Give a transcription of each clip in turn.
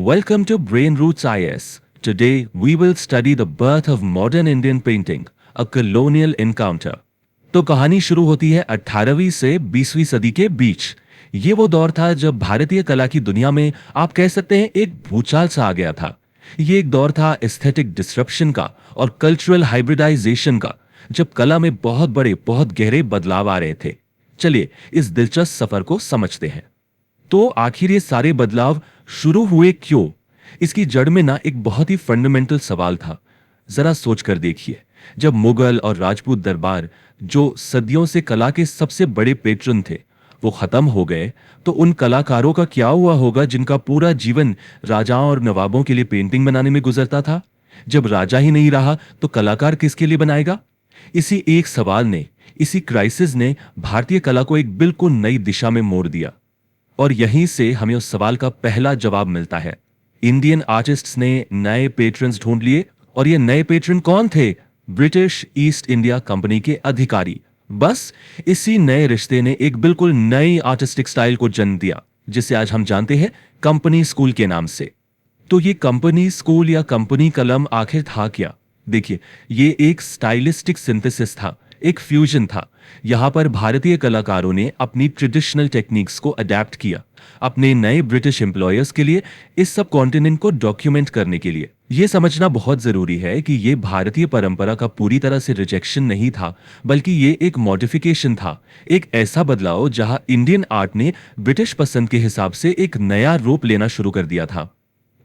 Welcome to Brain Roots IS. Today we will study the birth of modern Indian painting, a colonial encounter. तो कहानी शुरू होती है 18वीं से 20वीं सदी के बीच। ये वो दौर था जब भारतीय कला की दुनिया में आप कह सकते हैं एक भूचाल सा आ गया था। ये एक दौर था एस्थेटिक डिसरप्शन का और कल्चरल हाइब्रिडाइजेशन का, जब कला में बहुत बड़े बहुत गहरे बदलाव आ रहे थे। चलिए इस दिलचस्प सफर को समझते हैं। तो आखिर ये सारे बदलाव शुरू हुए क्यों? इसकी जड़ में ना एक बहुत ही फंडामेंटल सवाल था। जरा सोच कर देखिए, जब मुगल और राजपूत दरबार, जो सदियों से कला के सबसे बड़े पेट्रन थे, वो खत्म हो गए, तो उन कलाकारों का क्या हुआ होगा जिनका पूरा जीवन राजाओं और नवाबों के लिए पेंटिंग बनाने में गुजरता था? जब राजा ही नहीं रहा तो कलाकार किसके लिए बनाएगा? इसी एक सवाल ने, इसी क्राइसिस ने भारतीय कला को एक बिल्कुल नई दिशा में मोड़ दिया। और यहीं से हमें उस सवाल का पहला जवाब मिलता है। इंडियन आर्टिस्ट्स ने नए पेट्रन्स ढूंढ लिए, और ये नए पेट्रन कौन थे? ब्रिटिश ईस्ट इंडिया कंपनी के अधिकारी। बस इसी नए रिश्ते ने एक बिल्कुल नई आर्टिस्टिक स्टाइल को जन्म दिया, जिसे आज हम जानते हैं कंपनी स्कूल के नाम से। तो ये कंपनी स्कूल या कंपनी कलम आखिर था क्या? देखिए, ये एक स्टाइलिस्टिक सिंथेसिस था, एक फ्यूजन था। यहां पर भारतीय कलाकारों ने अपनी ट्रेडिशनल टेक्निक्स को अडेप्ट किया अपने नए ब्रिटिश एम्प्लॉयर्स के लिए, इस सब कॉन्टिनेंट को डॉक्यूमेंट करने के लिए। यह समझना बहुत जरूरी है कि यह भारतीय परंपरा का पूरी तरह से रिजेक्शन नहीं था, बल्कि ये एक मॉडिफिकेशन था, एक ऐसा बदलाव जहां इंडियन आर्ट ने ब्रिटिश पसंद के हिसाब से एक नया रूप लेना शुरू कर दिया था।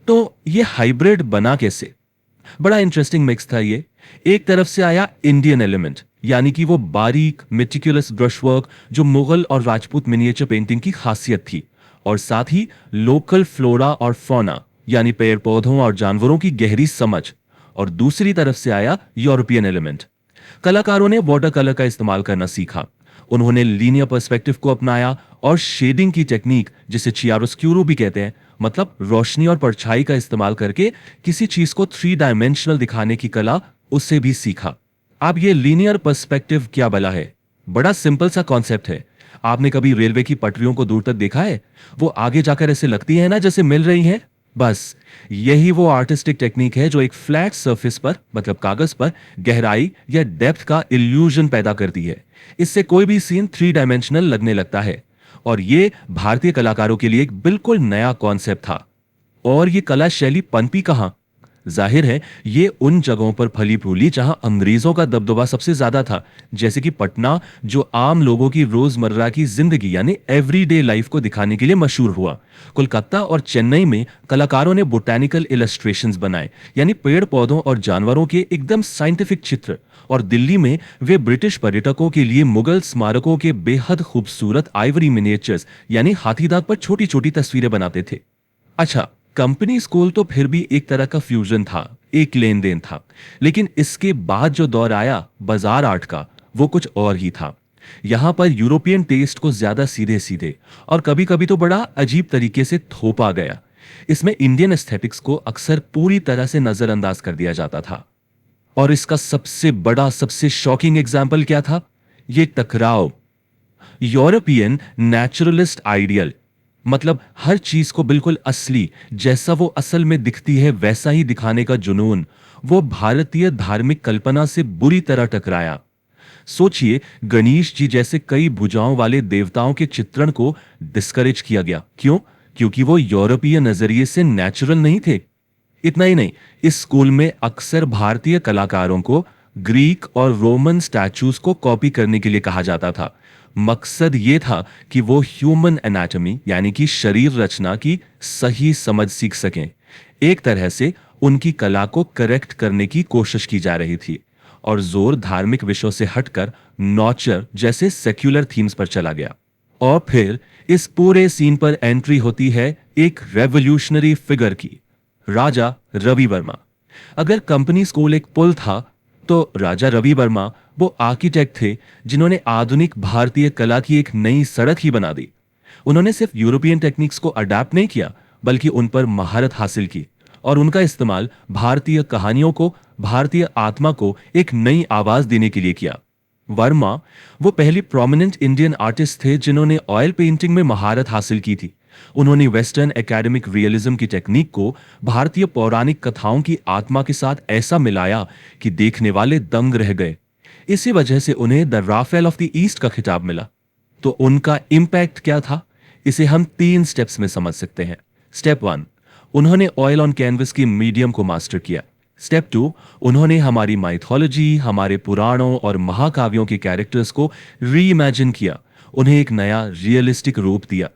तो ये हाइब्रिड बना कैसे? बड़ा इंटरेस्टिंग मिक्स था ये। एक तरफ से आया इंडियन एलिमेंट, यानी कि वो बारीक मेटिकुलस ब्रश वर्क जो मुगल और राजपूत मिनिएचर पेंटिंग की खासियत थी, और साथ ही लोकल फ्लोरा और फौना, यानी पेड़ पौधों और जानवरों की गहरी समझ। और दूसरी तरफ से आया यूरोपियन एलिमेंट। कलाकारों ने वाटर कलर का इस्तेमाल करना सीखा, उन्होंने लीनियर पर्सपेक्टिव को अपनाया, और शेडिंग की टेक्निक, जिसे चियारोस्क्यूरो भी कहते हैं, मतलब रोशनी और परछाई का इस्तेमाल करके किसी चीज को 3 डायमेंशनल दिखाने की कला, उसे भी सीखा। अब ये लीनियर पर्सपेक्टिव क्या भला है? बड़ा सिंपल सा कॉन्सेप्ट है। आपने कभी रेलवे की पटरियों को दूर तक देखा है? वो आगे जाकर ऐसे लगती है ना जैसे मिल रही हैं। बस यही वो आर्टिस्टिक टेक्निक है जो एक फ्लैट सरफेस पर, मतलब कागज पर, गहराई या डेप्थ का इल्यूजन पैदा करती है। इससे कोई भी सीन 3 डायमेंशनल लगने लगता है। और ये भारतीय कलाकारों के लिए एक बिल्कुल नया कॉन्सेप्ट था। और ये कला शैली पनपी कहां? जाहिर है ये उन जगहों पर फली फूली जहां अंग्रेजों का दबदबा सबसे ज्यादा था, जैसे कि पटना, जो आम लोगों की रोजमर्रा की जिंदगी यानी एवरीडे लाइफ को दिखाने के लिए मशहूर हुआ। कोलकाता और चेन्नई में कलाकारों ने बोटैनिकल इलस्ट्रेशंस बनाए, यानी पेड़ पौधों और जानवरों के एकदम साइंटिफिक चित्र। और दिल्ली में वे ब्रिटिश पर्यटकों के लिए मुगल स्मारकों के बेहद खूबसूरत आइवरी मिनिएचर्स, यानी हाथीदांत पर छोटी छोटी तस्वीरें बनाते थे। अच्छा, कंपनी स्कूल तो फिर भी एक तरह का फ्यूजन था, एक लेन देन था। लेकिन इसके बाद जो दौर आया बाजार आर्ट का, वो कुछ और ही था। यहां पर यूरोपियन टेस्ट को ज्यादा सीधे सीधे और कभी कभी तो बड़ा अजीब तरीके से थोपा गया। इसमें इंडियन एस्थेटिक्स को अक्सर पूरी तरह से नजरअंदाज कर दिया जाता था। और इसका सबसे बड़ा, सबसे शॉकिंग एग्जाम्पल क्या था? ये टकराव। यूरोपियन नेचुरलिस्ट आइडियल, मतलब हर चीज को बिल्कुल असली, जैसा वो असल में दिखती है वैसा ही दिखाने का जुनून, वो भारतीय धार्मिक कल्पना से बुरी तरह टकराया। सोचिए, गणेश जी जैसे कई भुजाओं वाले देवताओं के चित्रण को डिस्करेज किया गया। क्यों? क्योंकि वो यूरोपीय नजरिए से नेचुरल नहीं थे। इतना ही नहीं, इस स्कूल में अक्सर भारतीय कलाकारों को ग्रीक और रोमन स्टैचूज को कॉपी करने के लिए कहा जाता था। मकसद यह था कि वो ह्यूमन एनाटॉमी, यानी कि शरीर रचना की सही समझ सीख सकें। एक तरह से उनकी कला को करेक्ट करने की कोशिश की जा रही थी, और जोर धार्मिक विषयों से हटकर नॉचर जैसे सेक्युलर थीम्स पर चला गया। और फिर इस पूरे सीन पर एंट्री होती है एक रेवोल्यूशनरी फिगर की, राजा रवि वर्मा। अगर कंपनी स्कूल एक पुल था, तो राजा रवि वर्मा वो आर्किटेक्ट थे जिन्होंने आधुनिक भारतीय कला की एक नई सड़क ही बना दी। उन्होंने सिर्फ यूरोपियन टेक्निक्स को अडैप्ट नहीं किया, बल्कि उन पर महारत हासिल की, और उनका इस्तेमाल भारतीय कहानियों को, भारतीय आत्मा को एक नई आवाज देने के लिए किया। वर्मा वो पहली प्रोमिनेंट इंडियन आर्टिस्ट थे जिन्होंने ऑयल पेंटिंग में महारत हासिल की थी, उन्होंने वेस्टर्न एकेडमिक रियलिज्म की टेक्निक को भारतीय पौराणिक कथाओं की आत्मा के साथ ऐसा मिलाया कि देखने वाले दंग रह गए। इसी वजह से उन्हें the Raphael of the East का खिताब मिला। तो उनका इम्पैक्ट क्या था, इसे हम 3 स्टेप्स में समझ सकते हैं। स्टेप 1, उन्होंने ऑयल ऑन कैनवस की मीडियम को मास्टर किया। स्टेप 2, उन्होंने हमारी माइथोलॉजी, हमारे पुराणों और महाकाव्यों के कैरेक्टर्स को री इमेजिन किया, उन्हें एक नया रियलिस्टिक रूप दिया।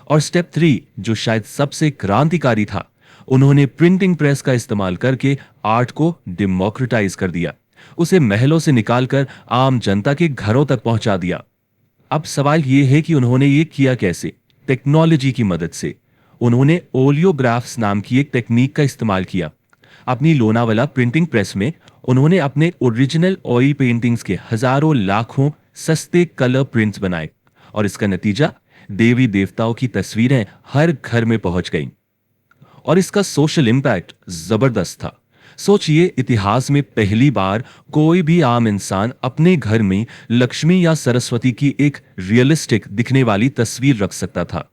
और स्टेप 3, जो शायद सबसे क्रांतिकारी था, उन्होंने प्रिंटिंग प्रेस का इस्तेमाल करके आर्ट को डेमोक्रेटाइज कर दिया, उसे महलों से निकालकर आम जनता के घरों तक पहुंचा दिया। अब सवाल यह है कि उन्होंने ये किया कैसे? टेक्नोलॉजी की मदद से। उन्होंने ओलियोग्राफ्स नाम की एक टेक्निक का इस्तेमाल किया। अपनी लोनावाला प्रिंटिंग प्रेस में उन्होंने अपने ओरिजिनल ऑयल पेंटिंग्स के हजारों लाखों सस्ते कलर प्रिंट्स बनाए और इसका नतीजा देवी देवताओं की तस्वीरें हर घर में पहुंच गईं। और इसका सोशल इंपैक्ट जबरदस्त था। सोचिए, इतिहास में पहली बार कोई भी आम इंसान अपने घर में लक्ष्मी या सरस्वती की एक रियलिस्टिक दिखने वाली तस्वीर रख सकता था।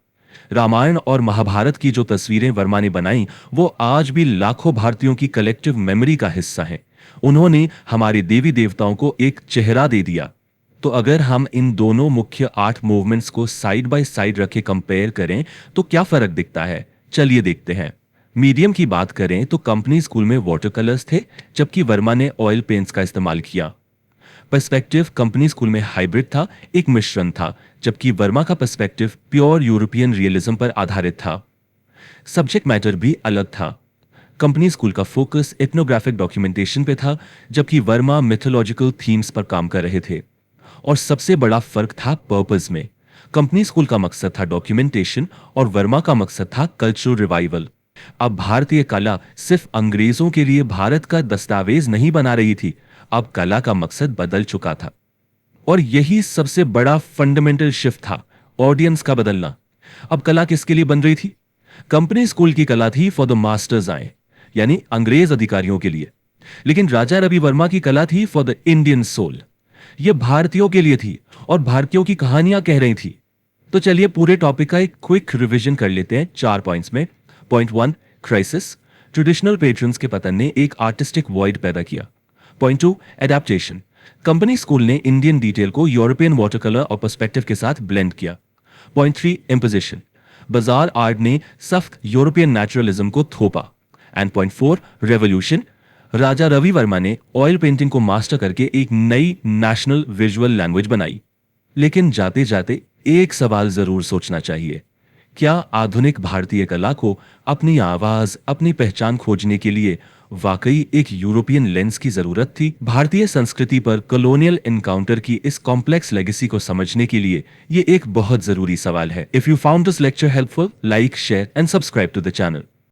रामायण और महाभारत की जो तस्वीरें वर्मा ने बनाई, वो आज भी लाखों भारतीयों की कलेक्टिव मेमोरी का हिस्सा हैं। उन्होंने हमारे देवी देवताओं को एक चेहरा दे दिया। तो अगर हम इन दोनों मुख्य आर्ट मूवमेंट्स को साइड बाय साइड रखे कंपेयर करें तो क्या फर्क दिखता है? चलिए देखते हैं। मीडियम की बात करें तो कंपनी स्कूल में वाटर कलर्स थे, जबकि वर्मा ने ऑयल पेंट्स का इस्तेमाल किया। पर्सपेक्टिव कंपनी स्कूल में हाइब्रिड था, एक मिश्रण था, जबकि वर्मा का पर्सपेक्टिव प्योर यूरोपियन रियलिज्म पर आधारित था। सब्जेक्ट मैटर भी अलग था। कंपनी स्कूल का फोकस एथनोग्राफिक डॉक्यूमेंटेशन पे था, जबकि वर्मा मिथोलॉजिकल थीम्स पर काम कर रहे थे। और सबसे बड़ा फर्क था पर्पस में। कंपनी स्कूल का मकसद था डॉक्यूमेंटेशन और वर्मा का मकसद था कल्चरल रिवाइवल। अब भारतीय कला सिर्फ अंग्रेजों के लिए भारत का दस्तावेज नहीं बना रही थी, अब कला का मकसद बदल चुका था। और यही सबसे बड़ा फंडामेंटल शिफ्ट था, ऑडियंस का बदलना। अब कला किसके लिए बन रही थी? कंपनी स्कूल की कला थी फॉर द मास्टर्स आए, यानी अंग्रेज अधिकारियों के लिए। लेकिन राजा रवि वर्मा की कला थी फॉर द इंडियन सोल, यह भारतीयों के लिए थी और भारतीयों की कहानियां कह रही थी। तो चलिए पूरे टॉपिक का एक क्विक रिवीजन कर लेते हैं 4 पॉइंट्स में। Point 1, crisis. ट्रेडिशनल पेट्रन्स के पतन ने एक आर्टिस्टिक वॉइड पैदा किया। Point 2, adaptation. कंपनी स्कूल ने इंडियन डिटेल को यूरोपियन वाटर कलर और पर्सपेक्टिव के साथ ब्लेंड किया। Point 3, imposition. बाजार आर्ट ने सख्त यूरोपियन नेचुरलिज्म को थोपा। And point 4, revolution. Raja Ravi Varma ने ऑयल पेंटिंग को मास्टर करके एक नई नेशनल विजुअल लैंग्वेज बनाई। लेकिन जाते जाते एक सवाल जरूर सोचना चाहिए, क्या आधुनिक भारतीय कला को अपनी आवाज, अपनी पहचान खोजने के लिए वाकई एक यूरोपियन लेंस की जरूरत थी? भारतीय संस्कृति पर कॉलोनियल एनकाउंटर की इस कॉम्प्लेक्स लेगेसी को समझने के लिए ये एक बहुत जरूरी सवाल है। If you found this lecture helpful, like, share and subscribe to the channel.